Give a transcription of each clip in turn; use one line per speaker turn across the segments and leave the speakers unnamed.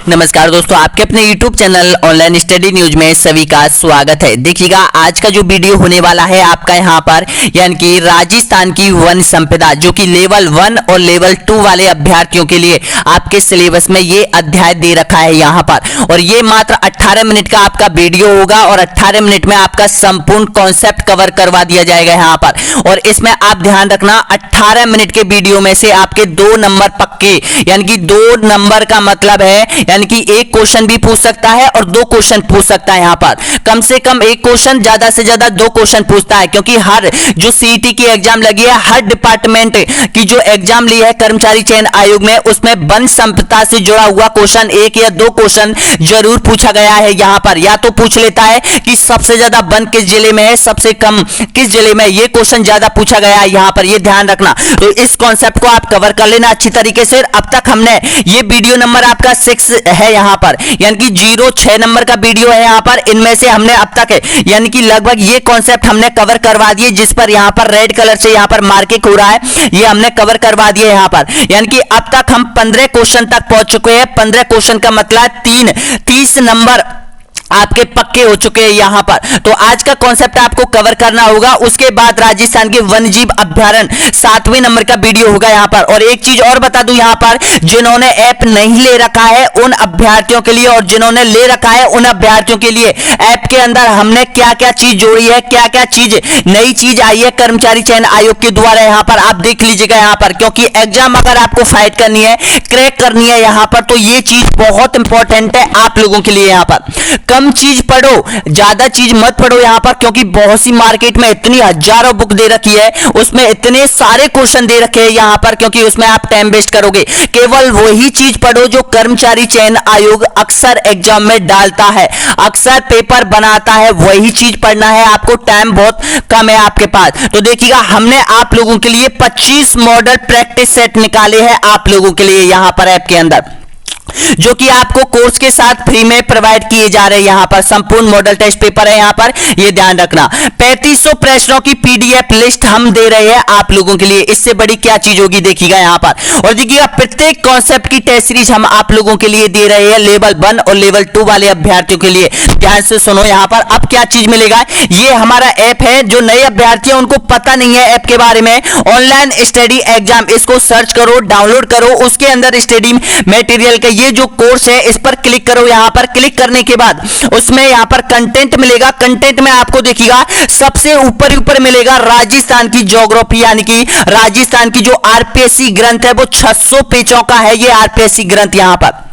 नमस्कार दोस्तों, आपके अपने YouTube channel online study news में सभी का स्वागत है। देखिएगा आज का जो वीडियो होने वाला है आपका यहाँ पर, यानी कि राजस्थान की वन संपदा जो कि लेवल 1 और लेवल 2 वाले अभ्यर्थियों के लिए आपके सिलेबस में ये अध्याय दे रखा है यहाँ पर। और ये मात्र 18 मिनट का आपका वीडियो होगा और 18 मिनट में आपका संपूर्ण कॉन्सेप्ट कवर करवा दिया जाएगा यहाँ पर। और इसमें आप ध्यान रखना, 18 मिनट के वीडियो में से आपके 2 नंबर पक्के, यानी कि 2 नंबर का मतलब है यानी कि एक क्वेश्चन भी पूछ सकता है और 2 क्वेश्चन पूछ सकता है। यहाँ पर कम से कम एक क्वेश्चन, ज्यादा से ज्यादा 2 क्वेश्चन पूछता है, क्योंकि हर जो सीईटी की एग्जाम लगी है, हर डिपार्टमेंट की जो एग्जाम ली है कर्मचारी चयन आयोग में, उसमें वन संपदा से जुड़ा हुआ क्वेश्चन 1 या 2 क्वेश्चन जरूर पूछा गया है। यहाँ पर या तो पूछ लेता है कि सबसे ज्यादा वन किस जिले में है, सबसे कम किस जिले में, ये क्वेश्चन ज्यादा पूछा गया है यहाँ पर, ये ध्यान रखना। तो इस कॉन्सेप्ट को आप कवर कर लेना अच्छी तरीके से। अब तक हमने ये वीडियो नंबर आपका 6 है यहाँ पर, यानी कि 06 नंबर का वीडियो है यहाँ पर। इनमें से हमने अब तक यानी कि लगभग ये कॉन्सेप्ट हमने कवर करवा दिए, जिस पर यहाँ पर रेड कलर से यहाँ पर मार्किंग हो रहा है, ये हमने कवर करवा दिए यहाँ पर। यानी कि अब तक हम 15 क्वेश्चन तक पहुंच चुके हैं। 15 क्वेश्चन का मतलब 30 नंबर आपके पक्के हो चुके हैं यहाँ पर। तो आज का कॉन्सेप्ट आपको कवर करना होगा। उसके बाद राजस्थान के वन्यजीव अभ्यारण्य 7वें नंबर का वीडियो होगा यहाँ पर। और एक चीज और बता दूं यहाँ पर, जिन्होंने ऐप नहीं ले रखा है उन अभ्यर्थियों के लिए और जिन्होंने ले रखा है उन अभ्यर्थियों के लिए ऐप के अंदर हमने क्या क्या चीज जोड़ी है, क्या क्या चीज नई चीज आई है कर्मचारी चयन आयोग के द्वारा, यहाँ पर आप देख लीजिएगा यहाँ पर। क्योंकि एग्जाम अगर आपको फाइट करनी है, क्रैक करनी है यहाँ पर, तो ये चीज बहुत इंपॉर्टेंट है आप लोगों के लिए यहाँ पर। कम चीज पढ़ो, ज्यादा चीज मत पढ़ो यहाँ पर, क्योंकि बहुत सी मार्केट में इतनी हजारों बुक दे रखी है, उसमें इतने सारे क्वेश्चन दे रखे हैं यहाँ पर, क्योंकि उसमें आप टाइम वेस्ट करोगे। केवल वही चीज पढ़ो जो कर्मचारी चयन आयोग अक्सर एग्जाम में डालता है, अक्सर पेपर बनाता है, वही चीज पढ़ना है आपको। टाइम बहुत कम है आपके पास। तो देखिएगा हमने आप लोगों के लिए 25 मॉडल प्रैक्टिस सेट निकाले हैं आप लोगों के लिए यहाँ पर ऐप के अंदर, जो कि आपको कोर्स के साथ फ्री में प्रोवाइड किए जा रहे हैं यहाँ पर। संपूर्ण मॉडल टेस्ट पेपर है यहाँ पर, ये ध्यान रखना। 3500 प्रश्नों की पीडीएफ लिस्ट हम दे रहे हैं आप लोगों के लिए, इससे बड़ी क्या चीज होगी देखिएगा यहाँ पर। और देखिएगा प्रत्येक कॉन्सेप्ट की टेस्ट सीरीज हम आप लोगों के लिए दे रहे हैं लेवल 1 और लेवल 2 वाले अभ्यर्थियों के लिए। ध्यान से सुनो यहाँ पर, अब क्या चीज मिलेगा। ये हमारा ऐप है, जो नए अभ्यर्थी हैं उनको पता नहीं है ऐप के बारे में, ऑनलाइन स्टडी एग्जाम, इसको सर्च करो, डाउनलोड करो, उसके अंदर स्टडी मटेरियल का ये जो कोर्स है इस पर क्लिक करो। यहाँ पर क्लिक करने के बाद उसमें यहाँ पर कंटेंट मिलेगा। कंटेंट में आपको देखिएगा सबसे ऊपर मिलेगा राजस्थान की ज्योग्राफी, यानी कि राजस्थान की जो आरपीएससी ग्रंथ है वो 600 पेजों का है ये आरपीएससी ग्रंथ यहाँ पर,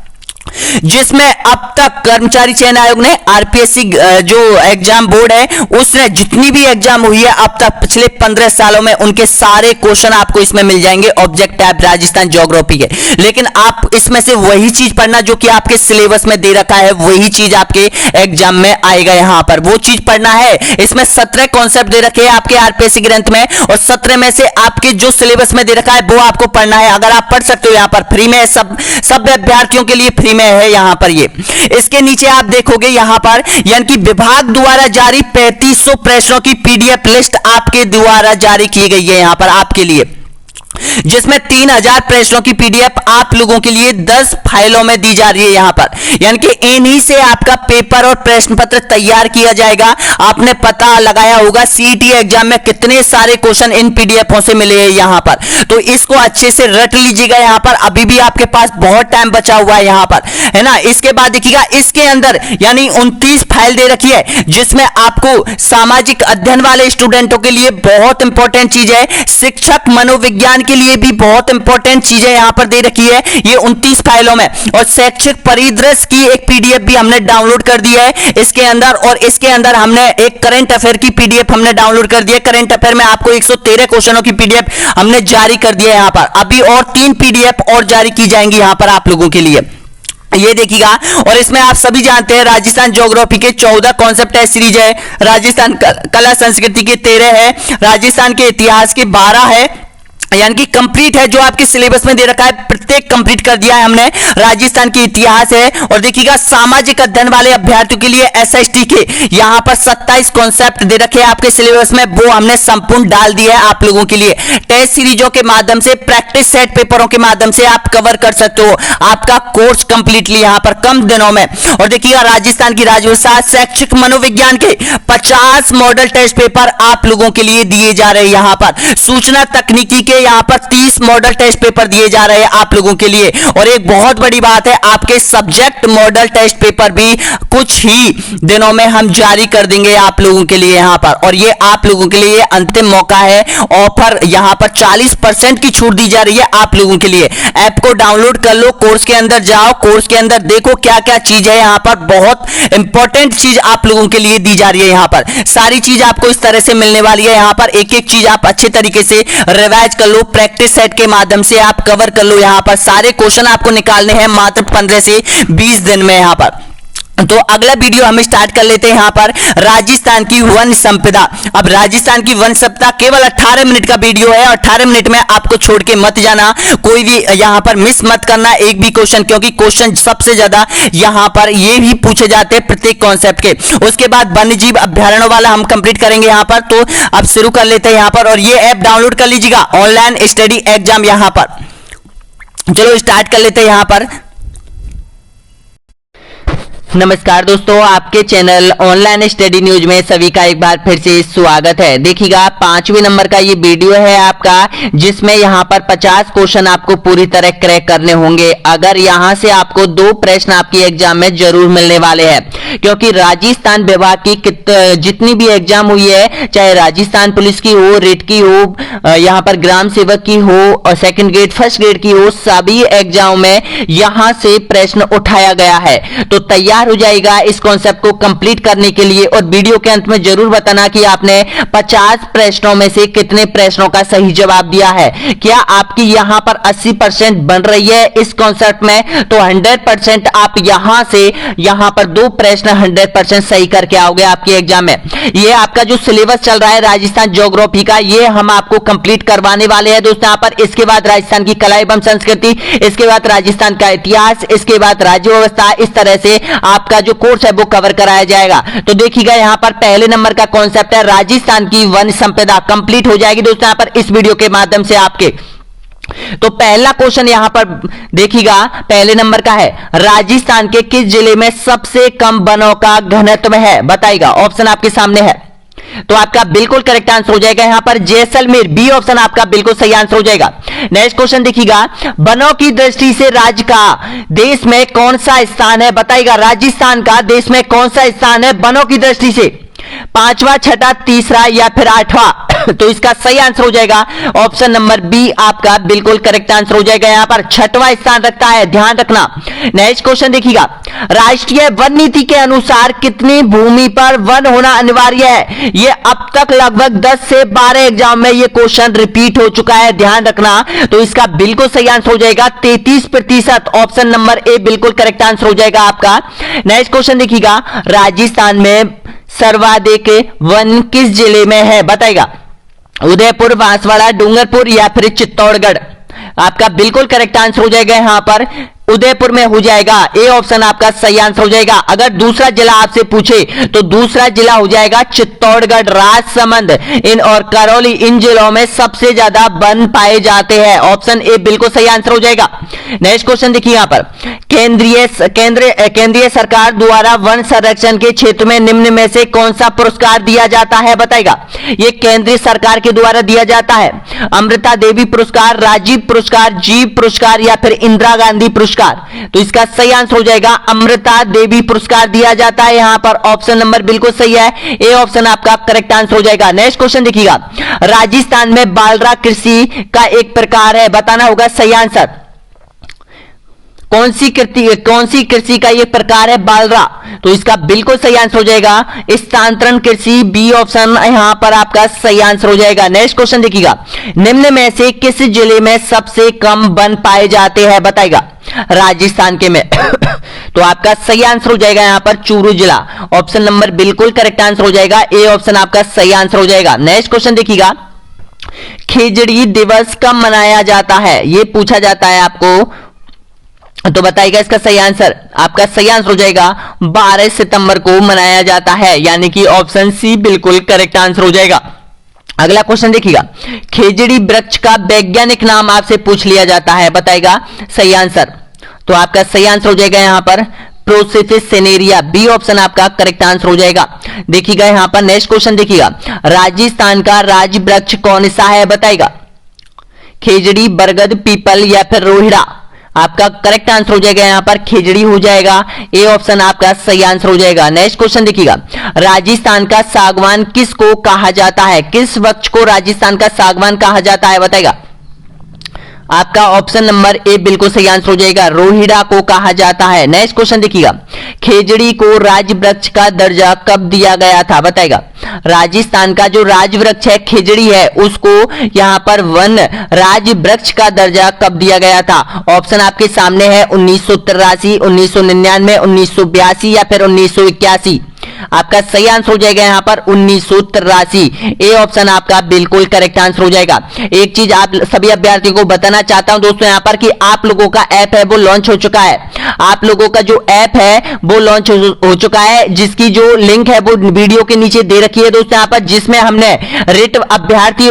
जिसमें अब तक कर्मचारी चयन आयोग ने आरपीएससी जो एग्जाम बोर्ड है उसने जितनी भी एग्जाम हुई है अब तक पिछले 15 सालों में, उनके सारे क्वेश्चन आपको इसमें मिल जाएंगे ऑब्जेक्ट टाइप राजस्थान ज्योग्राफी के। लेकिन आप इसमें से वही चीज पढ़ना जो कि आपके सिलेबस में दे रखा है, वही चीज आपके एग्जाम में आएगा यहाँ पर, वो चीज पढ़ना है। इसमें 17 कॉन्सेप्ट दे रखे हैं आपके आरपीएससी ग्रंथ में, और 17 में से आपके जो सिलेबस में दे रखा है वो आपको पढ़ना है। अगर आप पढ़ सकते हो यहाँ पर फ्री में, सब अभ्यर्थियों के लिए फ्री में है यहाँ पर। ये इसके नीचे आप देखोगे यहाँ पर, यानी कि विभाग द्वारा जारी 3500 प्रश्नों की पीडीएफ लिस्ट आपके द्वारा जारी की गई है यहाँ पर आपके लिए, जिसमें 3000 प्रश्नों की पीडीएफ आप लोगों के लिए 10 फाइलों में दी जा रही है यहाँ पर। यानी कि इन्हीं से आपका पेपर और प्रश्न पत्र तैयार किया जाएगा। आपने पता लगाया होगा सीईटी एग्जाम में कितने सारे क्वेश्चन इन पीडीएफों से मिले हैं यहाँ पर, तो इसको अच्छे से रट लीजिएगा यहाँ पर। अभी भी आपके पास बहुत टाइम बचा हुआ है यहाँ पर, है ना। इसके बाद देखिएगा इसके अंदर यानी 29 फाइल दे रखी है, जिसमें आपको सामाजिक अध्ययन वाले स्टूडेंटों के लिए बहुत इंपॉर्टेंट चीज है, शिक्षक मनोविज्ञान के लिए भी बहुत इंपॉर्टेंट चीजें यहां पर दे रखी है ये 29 फाइलों में। और शैक्षिक परिदृश्य की एक पीडीएफ भी हमने डाउनलोड कर दी है इसके अंदर, और इसके अंदर हमने एक करंट अफेयर की पीडीएफ हमने डाउनलोड कर दी है। करंट अफेयर में आपको 113 क्वेश्चनों की पीडीएफ हमने जारी कर दी है यहाँ पर। अभी और 3 पीडीएफ और जारी की जाएंगी यहाँ पर आप लोगों के लिए, ये देखिएगा। और इसमें आप सभी जानते हैं राजस्थान ज्योग्राफी के 14 कॉन्सेप्ट टेस्ट सीरीज है, राजस्थान कला संस्कृति के 13 है, राजस्थान के इतिहास के 12 है, यानी कि कंप्लीट है, जो आपके सिलेबस में दे रखा है प्रत्येक कंप्लीट कर दिया है हमने। राजस्थान की इतिहास है, और देखिएगा सामाजिक अध्ययन वाले अभ्यर्थियों के लिए एसएसटी के यहां पर 27 कॉन्सेप्ट दे रखे हैं आपके सिलेबस में, वो हमने संपूर्ण डाल दिया है आप लोगों के लिए। टेस्ट सीरीजों के माध्यम से, प्रैक्टिस सेट पेपरों के माध्यम से आप कवर कर सकते हो आपका कोर्स कंप्लीटली यहां पर कम दिनों में। और देखिएगा राजस्थान की राजभाषा, शैक्षिक मनोविज्ञान के 50 मॉडल टेस्ट पेपर आप लोगों के लिए दिए जा रहे हैं यहां पर। सूचना तकनीकी के यहां पर 30 मॉडल टेस्ट पेपर दिए जा रहे हैं आप लोगों के लिए। और एक बहुत बड़ी बात है, आपके सब्जेक्ट मॉडल टेस्ट पेपर भी कुछ ही दिनों में हम जारी कर देंगे आप लोगों के लिए यहां पर। और ये आप लोगों के लिए अंतिम मौका है, ऑफर यहां पर 40% की छूट दी जा रही है आप लोगों के लिए। ऐप को डाउनलोड कर लो, कोर्स के अंदर जाओ, कोर्स के अंदर देखो क्या क्या चीज है यहां पर। बहुत इंपॉर्टेंट चीज आप लोगों के लिए दी जा रही है यहां पर। सारी चीज आपको इस तरह से मिलने वाली है यहां पर। एक एक चीज आप अच्छे तरीके से रिवाइज कर लो, प्रैक्टिस सेट के माध्यम से आप कवर कर लो यहां पर। सारे क्वेश्चन आपको निकालने हैं मात्र 15 से 20 दिन में यहां पर। तो अगला वीडियो हम स्टार्ट कर लेते हैं यहां पर, राजस्थान की वन संपदा। अब राजस्थान की वन संपदा केवल 18 मिनट का वीडियो है, और 18 मिनट में आपको छोड़ के मत जाना, कोई भी यहां पर मिस मत करना एक भी क्वेश्चन, क्योंकि क्वेश्चन सबसे ज्यादा यहां पर ये भी पूछे जाते हैं प्रत्येक कॉन्सेप्ट के। उसके बाद वन्य जीव अभ्यारण्य वाला हम कंप्लीट करेंगे यहां पर। तो अब शुरू कर लेते हैं यहां पर, और ये ऐप डाउनलोड कर लीजिएगा, ऑनलाइन स्टडी एग्जाम यहां पर। चलो स्टार्ट कर लेते हैं यहां पर। नमस्कार दोस्तों, आपके चैनल ऑनलाइन स्टडी न्यूज में सभी का एक बार फिर से स्वागत है। देखिएगा 5वें नंबर का ये वीडियो है आपका, जिसमें यहाँ पर 50 क्वेश्चन आपको पूरी तरह क्रैक करने होंगे। अगर यहाँ से आपको 2 प्रश्न आपकी एग्जाम में जरूर मिलने वाले हैं, क्योंकि राजस्थान विभाग की जितनी भी एग्जाम हुई है, चाहे राजस्थान पुलिस की हो, रेट की हो, यहाँ पर ग्राम सेवक की हो, और सेकंड ग्रेड फर्स्ट ग्रेड की हो, सभी एग्जाम में यहाँ से प्रश्न उठाया गया है। तो तैयार हो जाएगा इस कॉन्सेप्ट को कंप्लीट करने के लिए। और वीडियो के अंत में जरूर बताना कि आपने 50 प्रश्नों में से कितने प्रश्नों का सही जवाब दिया है। क्या आपकी यहां पर 80% बन रही है इस कॉन्सेप्ट में, तो 100% आप यहां से यहां पर 2 प्रश्न 100% सही करके आओगे आपके एग्जाम में। ये आपका जो सिलेबस चल रहा है राजस्थान ज्योग्राफी का, ये हम आपको कंप्लीट करवाने वाले हैं दोस्तों यहां पर। इसके बाद राजस्थान की कला एवं संस्कृति, इसके बाद राजस्थान का इतिहास, इसके बाद राज्य व्यवस्था, इस तरह से आपका जो कोर्स है वो कवर कराया जाएगा। तो देखिएगा यहां पर पहले नंबर का कॉन्सेप्ट है राजस्थान की वन संपदा, कंप्लीट हो जाएगी दोस्तों यहां पर इस वीडियो के माध्यम से आपके। तो पहला क्वेश्चन यहां पर देखिएगा पहले नंबर का है, राजस्थान के किस जिले में सबसे कम वनों का घनत्व है, बताइएगा। ऑप्शन आपके सामने है, तो आपका बिल्कुल करेक्ट आंसर हो जाएगा यहां पर जैसलमेर। बी ऑप्शन आपका बिल्कुल सही आंसर हो जाएगा। नेक्स्ट क्वेश्चन देखिएगा, वनों की दृष्टि से राज्य का देश में कौन सा स्थान है, बताइएगा। राजस्थान का देश में कौन सा स्थान है वनों की दृष्टि से, 5वां, 6ठा, तीसरा या फिर 8वां। तो इसका सही आंसर हो जाएगा ऑप्शन नंबर बी आपका बिल्कुल करेक्ट आंसर हो जाएगा। यहां पर 6वां स्थान रखता है, ध्यान रखना। नेक्स्ट क्वेश्चन देखिएगा, राष्ट्रीय वन नीति के अनुसार कितनी भूमि पर वन होना अनिवार्य है। ये अब तक लगभग 10 से 12 एग्जाम में ये क्वेश्चन रिपीट हो चुका है, ध्यान रखना। तो इसका बिल्कुल सही आंसर हो जाएगा 33%, ऑप्शन नंबर ए बिल्कुल करेक्ट आंसर हो जाएगा आपका। नेक्स्ट क्वेश्चन देखिएगा, राजस्थान में सर्वाधिक वन किस जिले में है, बताएगा। उदयपुर, बांसवाड़ा, डूंगरपुर या फिर चित्तौड़गढ़। आपका बिल्कुल करेक्ट आंसर हो जाएगा यहां पर उदयपुर में हो जाएगा। ए ऑप्शन आपका सही आंसर हो जाएगा। अगर दूसरा जिला आपसे पूछे तो दूसरा जिला हो जाएगा चित्तौड़गढ़, राजसमंद इन और करौली, इन जिलों में सबसे ज्यादा वन पाए जाते हैं। ऑप्शन ए बिल्कुल सही आंसर हो जाएगा। नेक्स्ट क्वेश्चन देखिए यहां पर, केंद्रीय सरकार द्वारा वन संरक्षण के क्षेत्र में निम्न में से कौन सा पुरस्कार दिया जाता है, बताएगा। ये केंद्रीय सरकार के द्वारा दिया जाता है। अमृता देवी पुरस्कार, राजीव पुरस्कार, जीव पुरस्कार या फिर इंदिरा गांधी पुरस्कार। तो इसका सही आंसर हो जाएगा अमृता देवी पुरस्कार दिया जाता है यहां पर। ऑप्शन नंबर बिल्कुल सही है, ए ऑप्शन आपका करेक्ट आंसर हो जाएगा। नेक्स्ट क्वेश्चन देखिएगा, राजस्थान में बालरा कृषि का एक प्रकार है, बताना होगा सही आंसर। कौन सी कृषि का ये प्रकार है, बालरा। तो इसका बिल्कुल सही आंसर हो जाएगा स्थानांतरण कृषि, बी ऑप्शन यहां पर आपका सही आंसर हो जाएगा। नेक्स्ट क्वेश्चन देखिएगा, निम्न में से किस जिले में सबसे कम वन पाए जाते हैं, बताएगा। राजस्थान के में तो आपका सही आंसर हो जाएगा यहां पर चूरू जिला। ऑप्शन नंबर बिल्कुल करेक्ट आंसर हो जाएगा, ए ऑप्शन आपका सही आंसर हो जाएगा। नेक्स्ट क्वेश्चन देखिएगा, खेजड़ी दिवस कब मनाया जाता है, ये पूछा जाता है आपको। तो बताइएगा इसका सही आंसर। आपका सही आंसर हो जाएगा 12 सितंबर को मनाया जाता है, यानी कि ऑप्शन सी बिल्कुल करेक्ट आंसर हो जाएगा। अगला क्वेश्चन देखिएगा, खेजड़ी वृक्ष का वैज्ञानिक नाम आपसे पूछ लिया जाता है, बताइएगा सही आंसर। तो आपका सही आंसर हो जाएगा यहां पर प्रोसिफिस सेनेरिया, बी ऑप्शन आपका करेक्ट आंसर हो जाएगा। देखिएगा यहां पर नेक्स्ट क्वेश्चन देखिएगा, राजस्थान का राज वृक्ष कौन सा है, बताइएगा खेजड़ी, बरगद, पीपल या फिर रोहिड़ा। आपका करेक्ट आंसर हो जाएगा यहां पर खेजड़ी हो जाएगा, ए ऑप्शन आपका सही आंसर हो जाएगा। नेक्स्ट क्वेश्चन देखिएगा, राजस्थान का सागवान किसको कहा जाता है, किस वृक्ष को राजस्थान का सागवान कहा जाता है, बताएगा। आपका ऑप्शन नंबर ए बिल्कुल सही आंसर हो जाएगा, रोहिड़ा को कहा जाता है। नेक्स्ट क्वेश्चन देखिएगा, खेजड़ी को राज वृक्ष का दर्जा कब दिया गया था, बताएगा। राजस्थान का जो राज वृक्ष है खेजड़ी है, उसको यहां पर वन राज वृक्ष का दर्जा कब दिया गया था। ऑप्शन आपके सामने है 1983, 1999, 1982 या फिर 1981। आपका सही आंसर हो जाएगा यहां पर 1983, ए ऑप्शन आपका बिल्कुल करेक्ट आंसर हो जाएगा। एक चीज आप सभी अभ्यर्थियों को बताना चाहता हूं दोस्तों यहां पर कि आप लोगों का ऐप है वो लॉन्च हो चुका है। आप लोगों का जो ऐप है वो लॉन्च हो चुका है, जिसकी जो लिंक है वो वीडियो के नीचे दे रखी है दोस्तों यहां पर, जिसमें हमने रिट अभ्यर्थी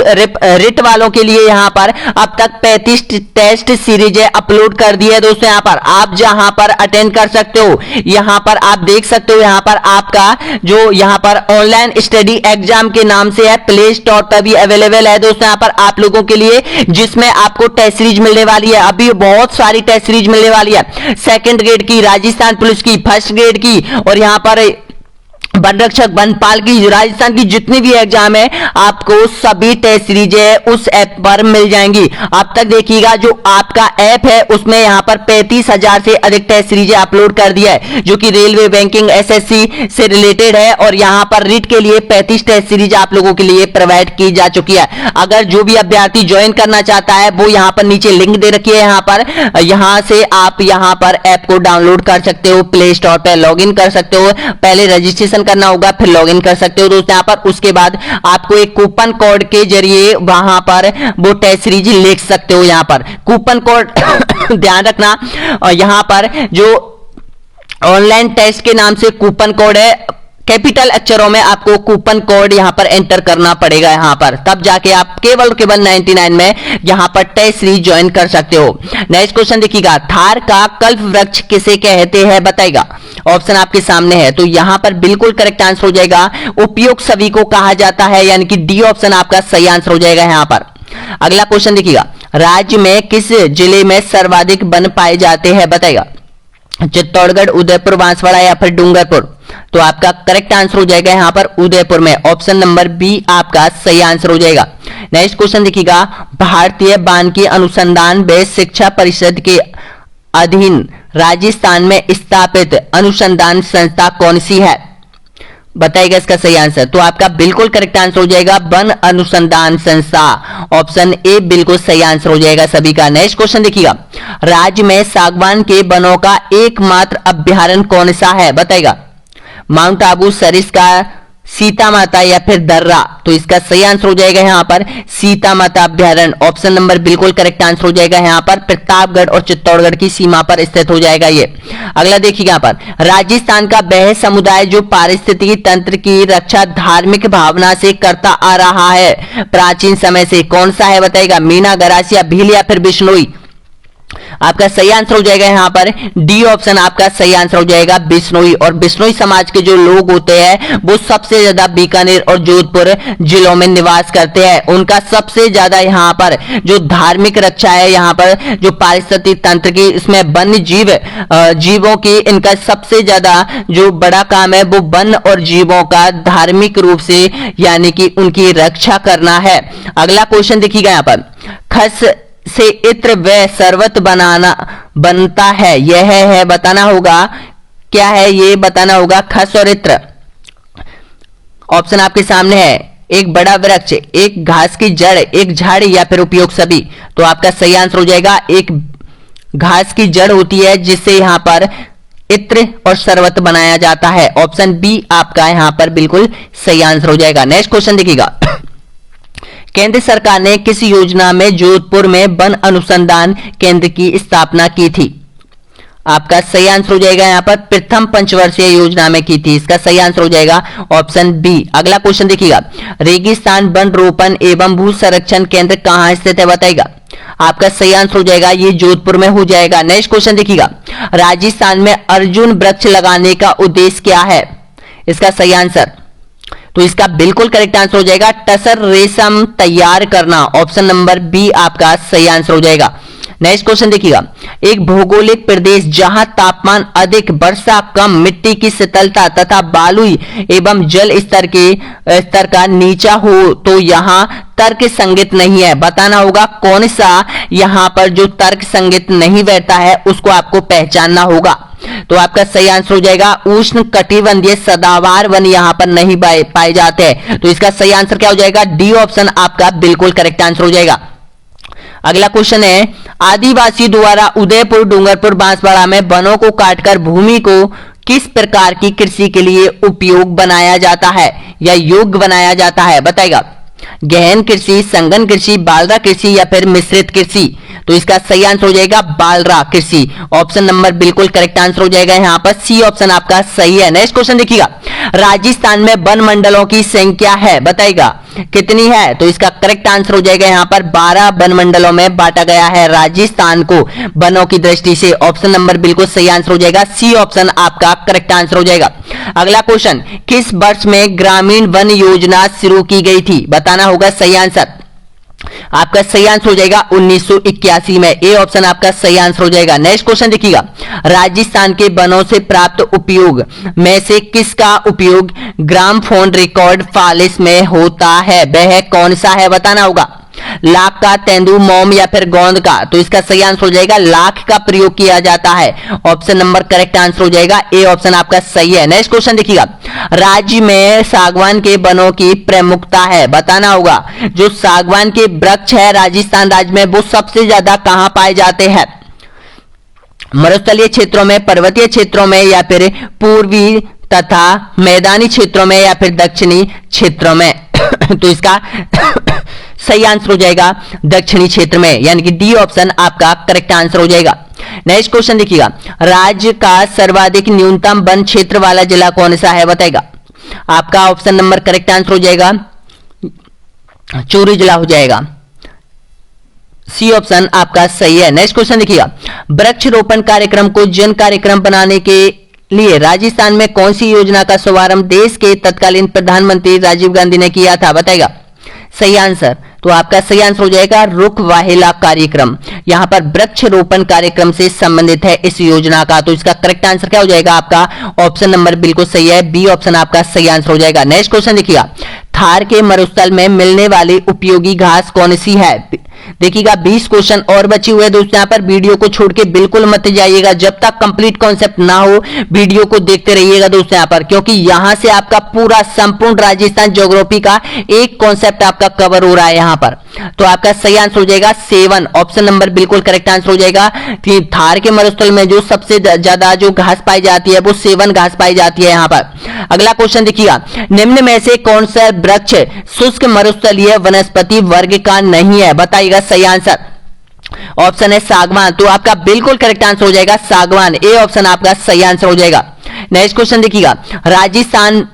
रिट वालों के लिए यहां पर अब तक 35 टेस्ट सीरीजें अपलोड कर दी है दोस्तों यहां पर। आप जहां पर अटेंड कर सकते हो, यहां पर आप देख सकते हो, यहां पर आपका जो यहां पर ऑनलाइन स्टडी एग्जाम के नाम से है, प्ले स्टोर पर भी अवेलेबल है दोस्तों यहां पर आप लोगों के लिए, जिसमें आपको टेस्ट सीरीज मिलने वाली है। अभी बहुत सारी टेस्ट सीरीज मिलने वाली है, सेकंड ग्रेड की, राजस्थान पुलिस की, फर्स्ट ग्रेड की, और यहां पर वन रक्षक, वनपाल की, राजस्थान की जितनी भी एग्जाम है, आपको सभी टेस्ट सीरीजें उस ऐप पर मिल जाएंगी। अब तक देखिएगा जो आपका ऐप है उसमें यहां पर 35,000 से अधिक टेस्ट सीरीजें अपलोड कर दिया है, जो कि रेलवे, बैंकिंग, एसएससी से रिलेटेड है, और यहां पर रीट के लिए 35 टेस्ट सीरीज आप लोगों के लिए प्रोवाइड की जा चुकी है। अगर जो भी अभ्यर्थी ज्वाइन करना चाहता है वो यहां पर नीचे लिंक दे रखी है, यहां से आप यहां पर ऐप को डाउनलोड कर सकते हो, प्ले स्टोर पर लॉग इन कर सकते हो, पहले रजिस्ट्रेशन करना होगा, फिर लॉगिन कर सकते हो दोस्तों यहां पर। उसके बाद आपको एक कूपन कोड के जरिए वहां पर वो टेस्ट सीरीज लिख सकते हो। यहां पर कूपन कोड ध्यान रखना, और यहां पर जो ऑनलाइन टेस्ट के नाम से कूपन कोड है, कैपिटल अक्षरों में आपको कूपन कोड यहां पर एंटर करना पड़ेगा यहां पर, तब जाके आप केवल 99 में यहां पर टेस्ट सीरीज ज्वाइन कर सकते हो। नेक्स्ट क्वेश्चन देखिएगा, थार का कल्प वृक्ष किसे कहते हैं, बताइएगा। ऑप्शन आपके सामने है, तो यहां पर बिल्कुल करेक्ट आंसर हो जाएगा उपयुक्त सभी को कहा जाता है, यानी कि डी ऑप्शन आपका सही आंसर हो जाएगा यहां पर। अगला क्वेश्चन देखिएगा, राज्य में किस जिले में सर्वाधिक वन पाए जाते हैं, बताइएगा। चित्तौड़गढ़, उदयपुर, बांसवाड़ा या फिर डूंगरपुर। तो आपका करेक्ट आंसर हो जाएगा यहां पर उदयपुर में, ऑप्शन नंबर बी आपका सही आंसर हो जाएगा। नेक्स्ट क्वेश्चन देखिएगा, भारतीय वानिकी अनुसंधान व शिक्षा परिषद के अधीन राजस्थान में स्थापित अनुसंधान संस्था कौन सी है, बताइएगा इसका सही आंसर। तो आपका बिल्कुल करेक्ट आंसर हो जाएगा वन अनुसंधान संस्था, ऑप्शन ए बिल्कुल सही आंसर हो जाएगा सभी का। नेक्स्ट क्वेश्चन देखिएगा, राज्य में सागवान के वनों का एकमात्र अभ्यारण्य कौन सा है, बताइएगा। माउंट आबू, सरिस्का, सीता माता या फिर दर्रा। तो इसका सही आंसर हो जाएगा यहां पर सीता माता अभ्यारण्य, ऑप्शन नंबर बिल्कुल करेक्ट आंसर हो जाएगा यहां पर प्रतापगढ़ और चित्तौड़गढ़ की सीमा पर स्थित हो जाएगा ये। अगला देखिए यहां पर, राजस्थान का वह समुदाय जो पारिस्थितिकी तंत्र की रक्षा धार्मिक भावना से करता आ रहा है प्राचीन समय से, कौन सा है, बताइएगा। मीना, गरासिया, भील या फिर बिश्नोई। आपका सही आंसर हो जाएगा यहां पर डी ऑप्शन आपका सही आंसर हो जाएगा बिश्नोई। और बिश्नोई समाज के जो लोग होते हैं वो सबसे ज्यादा बीकानेर और जोधपुर जिलों में निवास करते हैं। उनका सबसे ज्यादा यहां पर जो धार्मिक रक्षा है, यहां पर जो पारिस्थितिक तंत्र की, इसमें वन्य जीवों की इनका सबसे ज्यादा जो बड़ा काम है वो वन और जीवों का धार्मिक रूप से यानी कि उनकी रक्षा करना है। अगला क्वेश्चन देखिएगा यहां पर, खस से इत्र व शरबत बनता है, यह है बताना होगा, क्या है ये बताना होगा, खस और इत्र। ऑप्शन आपके सामने है, एक बड़ा वृक्ष, एक घास की जड़, एक झाड़ी या फिर उपयोग सभी। तो आपका सही आंसर हो जाएगा एक घास की जड़ होती है जिससे यहां पर इत्र और शरबत बनाया जाता है, ऑप्शन बी आपका यहां पर बिल्कुल सही आंसर हो जाएगा। नेक्स्ट क्वेश्चन देखिएगा, केंद्र सरकार ने किस योजना में जोधपुर में वन अनुसंधान केंद्र की स्थापना की थी? आपका सही आंसर हो जाएगा यहाँ पर प्रथम पंचवर्षीय योजना में की थी। इसका सही आंसर हो जाएगा ऑप्शन बी। अगला क्वेश्चन देखिएगा, रेगिस्तान वन रोपण एवं भू संरक्षण केंद्र कहां स्थित है बताइएगा। आपका सही आंसर हो जाएगा ये जोधपुर में हो जाएगा। नेक्स्ट क्वेश्चन देखिएगा, राजस्थान में अर्जुन वृक्ष लगाने का उद्देश्य क्या है? इसका सही आंसर, तो इसका बिल्कुल करेक्ट आंसर हो जाएगा टसर रेशम तैयार करना। ऑप्शन नंबर बी आपका सही आंसर हो जाएगा। नेक्स्ट क्वेश्चन देखिएगा, एक भौगोलिक प्रदेश जहां तापमान अधिक, वर्षा कम, मिट्टी की शीतलता तथा बालुई एवं जल स्तर का नीचा हो तो यहां तर्क संगत नहीं है। बताना होगा कौन सा यहां पर जो तर्क संगत नहीं बैठता है उसको आपको पहचानना होगा। तो आपका सही आंसर हो जाएगा उष्ण कटिबंधीय सदाबहार वन यहां पर नहीं पाए जाते हैं। तो इसका सही आंसर क्या हो जाएगा? डी ऑप्शन आपका बिल्कुल करेक्ट आंसर हो जाएगा। अगला क्वेश्चन है, आदिवासी द्वारा उदयपुर, डूंगरपुर, बांसवाड़ा में वनों को काटकर भूमि को किस प्रकार की कृषि के लिए उपयोग बनाया जाता है या योग्य बनाया जाता है बताएगा। गहन कृषि, संघन कृषि, बालरा कृषि या फिर मिश्रित कृषि। तो इसका सही आंसर हो जाएगा बालरा कृषि। ऑप्शन नंबर बिल्कुल करेक्ट आंसर हो जाएगा यहाँ पर सी ऑप्शन आपका सही है। नेक्स्ट क्वेश्चन देखिएगा, राजस्थान में वन मंडलों की संख्या है बताइएगा कितनी है? तो इसका करेक्ट आंसर हो जाएगा यहाँ पर 12 वन मंडलों में बांटा गया है राजस्थान को वनों की दृष्टि से। ऑप्शन नंबर बिल्कुल सही आंसर हो जाएगा सी ऑप्शन आपका करेक्ट आंसर हो जाएगा। अगला क्वेश्चन, किस वर्ष में ग्रामीण वन योजना शुरू की गई थी? बताना होगा सही आंसर। आपका सही आंसर हो जाएगा 1981 में। ए ऑप्शन आपका सही आंसर हो जाएगा। नेक्स्ट क्वेश्चन देखिएगा, राजस्थान के वनों से प्राप्त उपयोग में से किसका उपयोग ग्रामोफोन रिकॉर्ड फालिस में होता है? वह कौन सा है बताना होगा। लाख का, तेंदू, मोम या फिर गोंद का। तो इसका सही आंसर हो जाएगा लाख का प्रयोग किया जाता है। ऑप्शन नंबर करेक्ट आंसर हो जाएगा ए ऑप्शन आपका सही है। नेक्स्ट क्वेश्चन देखिएगा, राज्य में सागवान के वनों की प्रमुखता है बताना होगा। जो सागवान के वृक्ष है राजस्थान राज्य में वो सबसे ज्यादा कहां पाए जाते हैं? मरुस्थलीय क्षेत्रों में, पर्वतीय क्षेत्रों में या फिर पूर्वी तथा मैदानी क्षेत्रों में या फिर दक्षिणी क्षेत्रों में। तो इसका सही आंसर हो जाएगा दक्षिणी क्षेत्र में, यानी कि डी ऑप्शन आपका करेक्ट आंसर हो जाएगा। नेक्स्ट क्वेश्चन देखिएगा, राज्य का सर्वाधिक न्यूनतम वन क्षेत्र वाला जिला कौन सा है बताएगा। आपका ऑप्शन नंबर करेक्ट आंसर हो जाएगा चूरू जिला हो जाएगा। सी ऑप्शन आपका सही है। नेक्स्ट क्वेश्चन देखिएगा, वृक्षरोपण कार्यक्रम को जन कार्यक्रम बनाने के लिए राजस्थान में कौन सी योजना का शुभारंभ देश के तत्कालीन प्रधानमंत्री राजीव गांधी ने किया था बताएगा। सही आंसर, तो आपका सही आंसर हो जाएगा रुख वाहेला कार्यक्रम। यहां पर वृक्षरोपण कार्यक्रम से संबंधित है इस योजना का। तो इसका करेक्ट आंसर क्या हो जाएगा आपका ऑप्शन नंबर बिल्कुल सही है, बी ऑप्शन आपका सही आंसर हो जाएगा। नेक्स्ट क्वेश्चन देखिएगा, थार के मरुस्थल में मिलने वाली उपयोगी घास कौन सी है? देखिएगा 20 क्वेश्चन और बचे हुए दोस्तों, यहाँ पर वीडियो को छोड़ के बिल्कुल मत जाइएगा जब तक कंप्लीट कॉन्सेप्ट ना हो। वीडियो को देखते रहिएगा दोस्तों यहाँ पर, क्योंकि यहां से आपका पूरा संपूर्ण राजस्थान ज्योग्राफी का एक कॉन्सेप्ट आपका कवर हो रहा है यहाँ पर। तो आपका सही आंसर हो जाएगा सेवन। ऑप्शन नंबर बिल्कुल करेक्ट आंसर हो जाएगा कि थार के मरुस्थल में जो सबसे ज्यादा जो घास पाई जाती है वो सेवन घास पाई जाती है यहाँ पर। अगला क्वेश्चन देखिएगा, निम्न में से कौन सा वृक्ष शुष्क मरुस्थलीय वनस्पति वर्ग का नहीं है बताइएगा। सही आंसर ऑप्शन है सागवान। तो आपका बिल्कुल करेक्ट आंसर हो जाएगा सागवान। ए ऑप्शन आपका सही आंसर हो जाएगा। नेक्स्ट क्वेश्चन देखिएगा, राजस्थान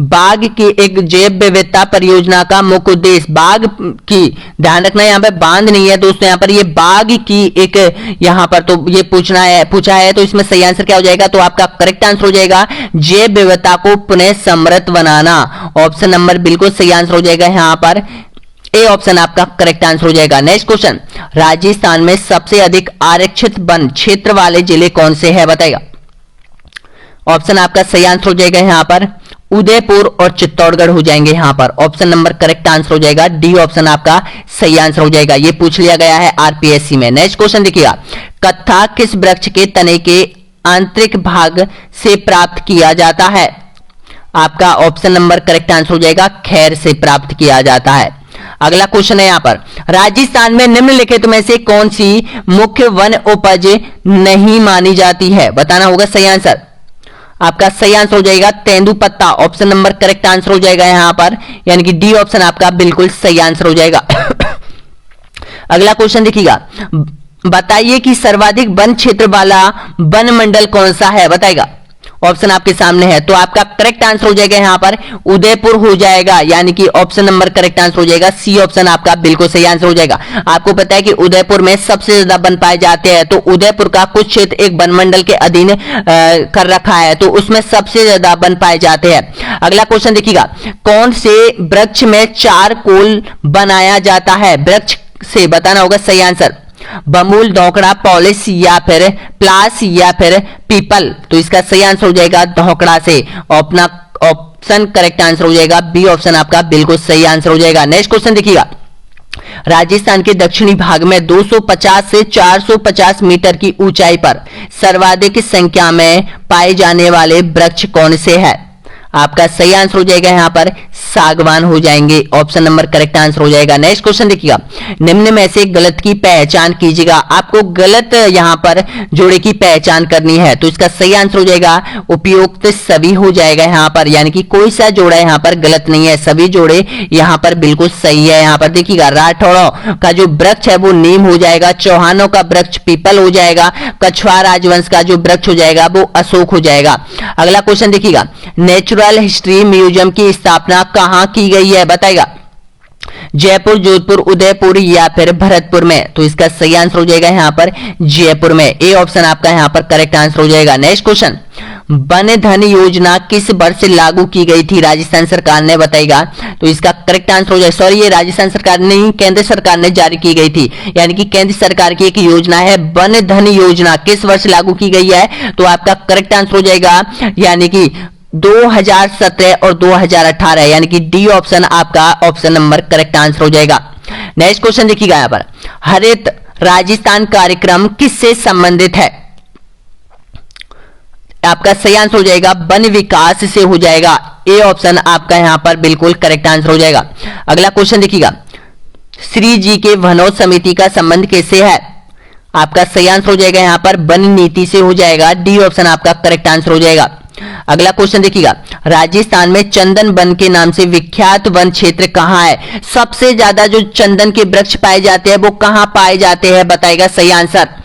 बाघ की एक जैव विविधता परियोजना का मुख्य उद्देश्य, बाघ की, ध्यान रखना यहाँ पे बांध नहीं है दोस्तों, यहाँ पर ये बाघ की एक यहाँ पर तो ये पूछा है तो इसमें सही आंसर क्या हो जाएगा। तो आपका करेक्ट आंसर हो जाएगा जैव विविधता को पुनः समृद्ध बनाना। ऑप्शन नंबर बिल्कुल सही आंसर हो जाएगा यहाँ पर ए ऑप्शन आपका करेक्ट आंसर हो जाएगा। नेक्स्ट क्वेश्चन, राजस्थान में सबसे अधिक आरक्षित वन क्षेत्र वाले जिले कौन से है बताएगा। ऑप्शन आपका सही आंसर हो जाएगा यहाँ पर उदयपुर और चित्तौड़गढ़ हो जाएंगे यहाँ पर। ऑप्शन नंबर करेक्ट आंसर हो जाएगा डी ऑप्शन आपका सही आंसर हो जाएगा। ये पूछ लिया गया है आरपीएससी में। नेक्स्ट क्वेश्चन देखिएगा, कत्था किस वृक्ष के तने के आंतरिक भाग से प्राप्त किया जाता है? आपका ऑप्शन नंबर करेक्ट आंसर हो जाएगा खैर से प्राप्त किया जाता है। अगला क्वेश्चन है यहाँ पर, राजस्थान में निम्नलिखित में से कौन सी मुख्य वन उपज नहीं मानी जाती है बताना होगा सही आंसर। आपका सही आंसर हो जाएगा तेंदुपत्ता। ऑप्शन नंबर करेक्ट आंसर हो जाएगा यहां पर, यानी कि डी ऑप्शन आपका बिल्कुल सही आंसर हो जाएगा। अगला क्वेश्चन देखिएगा, बताइए कि सर्वाधिक वन क्षेत्र वाला वन मंडल कौन सा है, बताएगा। ऑप्शन आपके सामने है, तो आपका करेक्ट आंसर हो जाएगा यहां पर उदयपुर हो जाएगा, यानी कि ऑप्शन नंबर करेक्ट आंसर हो जाएगा सी ऑप्शन आपका बिल्कुल सही आंसर हो जाएगा। आपको पता है कि उदयपुर में सबसे ज्यादा वन पाए जाते हैं, तो उदयपुर का कुछ क्षेत्र एक वन मंडल के अधीन कर रखा है, तो उसमें सबसे ज्यादा वन पाए जाते हैं। अगला क्वेश्चन देखिएगा, कौन से वृक्ष में चारकोल बनाया जाता है, वृक्ष से बताना होगा सही आंसर। बमूल, धोकड़ा, पॉलिश या फिर प्लास या फिर पीपल, तो इसका सही आंसर हो जाएगा धोकड़ा से। अपना ऑप्शन करेक्ट आंसर हो जाएगा बी ऑप्शन आपका बिल्कुल सही आंसर हो जाएगा। नेक्स्ट क्वेश्चन देखिएगा, राजस्थान के दक्षिणी भाग में 250 से 450 मीटर की ऊंचाई पर सर्वाधिक संख्या में पाए जाने वाले वृक्ष कौन से है, आपका सही आंसर हो जाएगा यहां पर सागवान हो जाएंगे। ऑप्शन नंबर करेक्ट आंसर हो जाएगा। नेक्स्ट क्वेश्चन देखिएगा, निम्न में से गलत की पहचान कीजिएगा। आपको गलत यहां पर जोड़े की पहचान करनी है, तो इसका सही आंसर हो जाएगा उपयुक्त सभी हो जाएगा यहां पर, यानी कि कोई सा जोड़ा यहां पर गलत नहीं है, सभी जोड़े यहां पर बिल्कुल सही है। यहां पर देखिएगा, राठौड़ों का जो वृक्ष है वो नीम हो जाएगा, चौहानों का वृक्ष पीपल हो जाएगा, कछुआ राजवंश का जो वृक्ष हो जाएगा वो अशोक हो जाएगा। अगला क्वेश्चन देखिएगा, नेचुरल हिस्ट्री म्यूजियम की स्थापना कहां की गई है, बताएगा। जयपुर, जोधपुर, उदयपुर या फिर भरतपुर में, तो इसका सही आंसर हो जाएगा यहां पर जयपुर में। ए ऑप्शन आपका यहां पर करेक्ट आंसर हो जाएगा। नेक्स्ट क्वेश्चन, वन धन योजना किस वर्ष लागू की गई थी राजस्थान सरकार ने, बताएगा। तो इसका करेक्ट आंसर हो जाएगा, सॉरी ये राजस्थान सरकार नहीं केंद्र सरकार ने जारी की गई थी, यानी कि केंद्र सरकार की एक योजना है वन धन योजना, किस वर्ष लागू की गई है, तो आपका करेक्ट आंसर हो जाएगा यानी कि 2017 और 2018, यानी कि डी ऑप्शन आपका ऑप्शन नंबर करेक्ट आंसर हो जाएगा। नेक्स्ट क्वेश्चन देखिएगा, यहां पर हरित राजस्थान कार्यक्रम किससे संबंधित है, आपका सही आंसर हो जाएगा वन विकास से हो जाएगा। ए ऑप्शन आपका यहां पर बिल्कुल करेक्ट आंसर हो जाएगा। अगला क्वेश्चन देखिएगा, श्री जी के वनोज समिति का संबंध कैसे है, आपका सही आंसर हो जाएगा यहां पर वन नीति से हो जाएगा। डी ऑप्शन आपका करेक्ट आंसर हो जाएगा। अगला क्वेश्चन देखिएगा, राजस्थान में चंदन वन के नाम से विख्यात वन क्षेत्र कहां है, सबसे ज्यादा जो चंदन के वृक्ष पाए जाते हैं वो कहां पाए जाते हैं, बताएगा सही आंसर।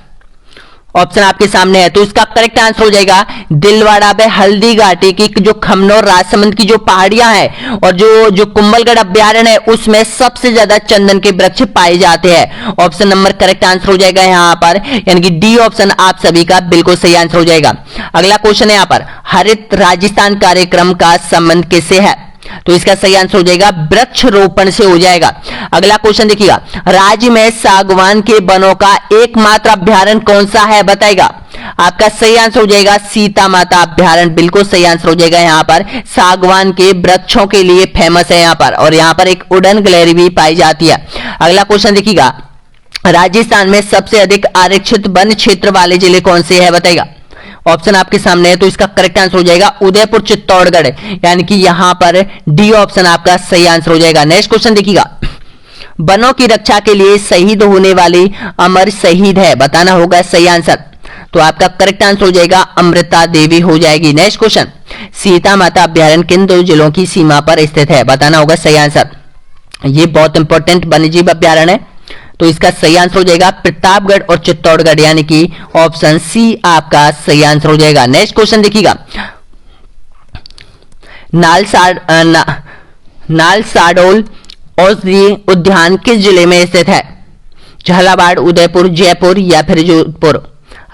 ऑप्शन आपके सामने है, तो इसका करेक्ट आंसर हो जाएगा दिलवाड़ा में हल्दी घाटी की जो खमनौर राजसमंद की जो पहाड़ियां हैं और जो कुंभलगढ़ अभ्यारण्य है उसमें सबसे ज्यादा चंदन के वृक्ष पाए जाते हैं। ऑप्शन नंबर करेक्ट आंसर हो जाएगा यहां पर, यानी कि डी ऑप्शन आप सभी का बिल्कुल सही आंसर हो जाएगा। अगला क्वेश्चन है यहां पर, हरित राजस्थान कार्यक्रम का संबंध किससे है, तो इसका सही आंसर हो जाएगा वृक्षरोपण से हो जाएगा। अगला क्वेश्चन देखिएगा, राज्य में सागवान के वनों का एकमात्र अभ्यारण्य कौन सा है, बताएगा। आपका सही आंसर हो जाएगा सीता माता अभ्यारण्य, बिल्कुल सही आंसर हो जाएगा। यहां पर सागवान के वृक्षों के लिए फेमस है यहां पर, और यहां पर एक वुडन गैलरी भी पाई जाती है। अगला क्वेश्चन देखिएगा, राजस्थान में सबसे अधिक आरक्षित वन क्षेत्र वाले जिले कौन से है, बताएगा। ऑप्शन आपके सामने है, तो इसका करेक्ट आंसर हो जाएगा उदयपुर चित्तौड़गढ़, यानी कि यहां पर डी ऑप्शन आपका सही आंसर हो जाएगा। नेक्स्ट क्वेश्चन देखिएगा, वनों की रक्षा के लिए शहीद होने वाली अमर शहीद है, बताना होगा सही आंसर, तो आपका करेक्ट आंसर हो जाएगा अमृता देवी हो जाएगी। नेक्स्ट क्वेश्चन, सीता माता अभ्यारण्य किन दो जिलों की सीमा पर स्थित है, बताना होगा सही आंसर। ये बहुत इंपॉर्टेंट वन्यजीव अभ्यारण्य है, तो इसका सही आंसर हो जाएगा प्रतापगढ़ और चित्तौड़गढ़, यानी कि ऑप्शन सी आपका सही आंसर हो जाएगा। नेक्स्ट क्वेश्चन देखिएगा, नालसाडोल औषधि उद्यान किस जिले में स्थित है, झालावाड़, उदयपुर, जयपुर या फिर जोधपुर,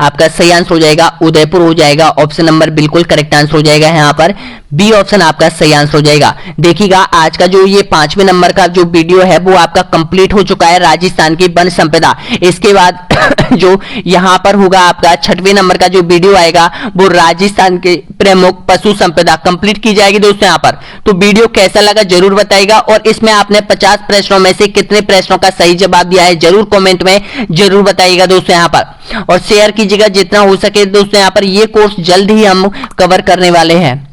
आपका सही आंसर हो जाएगा उदयपुर हो जाएगा। ऑप्शन नंबर बिल्कुल करेक्ट आंसर हो जाएगा यहां पर, बी ऑप्शन आपका सही आंसर हो जाएगा। देखिएगा, आज का जो ये 5वें नंबर का जो वीडियो है वो आपका कंप्लीट हो चुका है, राजस्थान की वन संपदा। इसके बाद जो यहां पर होगा आपका 6वें नंबर का जो वीडियो आएगा वो राजस्थान के प्रमुख पशु संपदा कंप्लीट की जाएगी दोस्तों यहां पर। तो वीडियो कैसा लगा जरूर बताइएगा, और इसमें आपने 50 प्रश्नों में से कितने प्रश्नों का सही जवाब दिया है जरूर कॉमेंट में जरूर बताइएगा दोस्तों यहां पर, और शेयर कीजिएगा जितना हो सके दोस्तों। यहां पर ये कोर्स जल्द ही हम कवर करने वाले हैं।